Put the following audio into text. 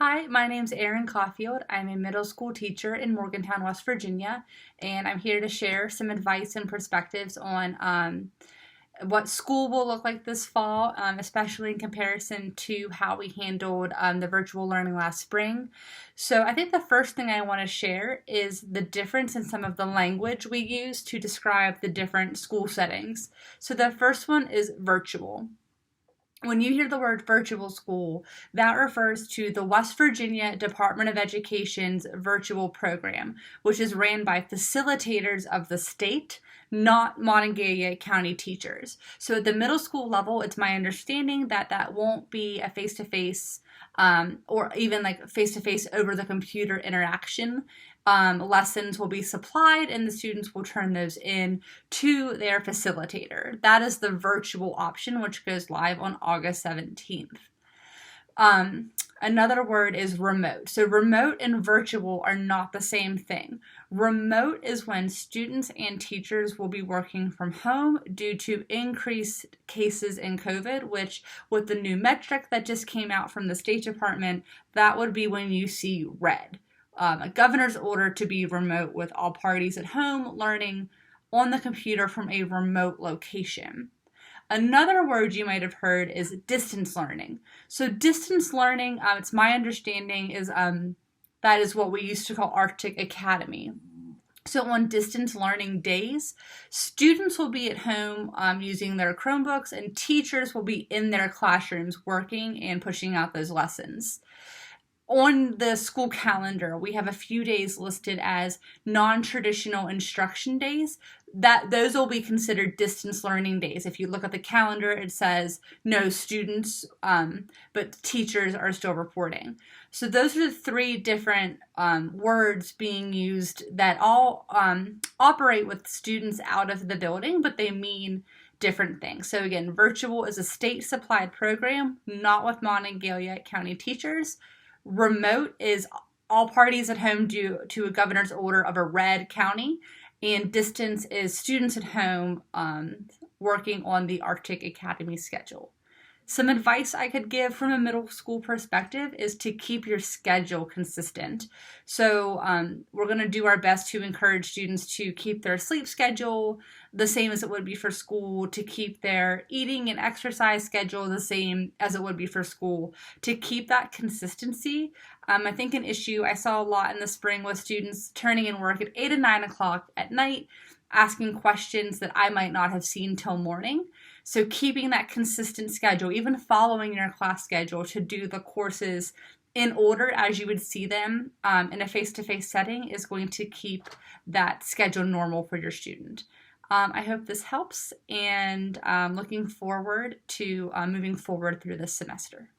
Hi, my name's Erin Coffield. I'm a middle school teacher in Morgantown, West Virginia, and I'm here to share some advice and perspectives on what school will look like this fall, especially in comparison to how we handled the virtual learning last spring. So I think the first thing I want to share is the difference in some of the language we use to describe the different school settings. So the first one is virtual. When you hear the word virtual school, that refers to the West Virginia Department of Education's virtual program, which is ran by facilitators of the state, not Monongalia County teachers. So at the middle school level, it's my understanding that that won't be a face-to-face or even like face-to-face over the computer interaction. Lessons will be supplied and the students will turn those in to their facilitator. That is the virtual option, which goes live on August 17th. Another word is remote. So remote and virtual are not the same thing. Remote is when students and teachers will be working from home due to increased cases in COVID, which with the new metric that just came out from the State Department, that would be when you see red. A governor's order to be remote with all parties at home learning on the computer from a remote location. Another word you might have heard is distance learning. So distance learning, it's my understanding, is that is what we used to call Arctic Academy. So on distance learning days, students will be at home using their Chromebooks and teachers will be in their classrooms working and pushing out those lessons. On the school calendar, we have a few days listed as non-traditional instruction days. Those will be considered distance learning days. If you look at the calendar, it says no students, but teachers are still reporting. So those are the three different words being used that all operate with students out of the building, but they mean different things. So again, virtual is a state-supplied program, not with Monongalia County teachers. Remote is all parties at home due to a governor's order of a red county, and distance is students at home working on the Arctic Academy schedule. Some advice I could give from a middle school perspective is to keep your schedule consistent. So we're going to do our best to encourage students to keep their sleep schedule the same as it would be for school, to keep their eating and exercise schedule the same as it would be for school, to keep that consistency. I think an issue I saw a lot in the spring was students turning in work at 8 and 9 o'clock at night, asking questions that I might not have seen till morning. So keeping that consistent schedule, even following your class schedule to do the courses in order as you would see them in a face-to-face setting, is going to keep that schedule normal for your student. I hope this helps, and looking forward to moving forward through this semester.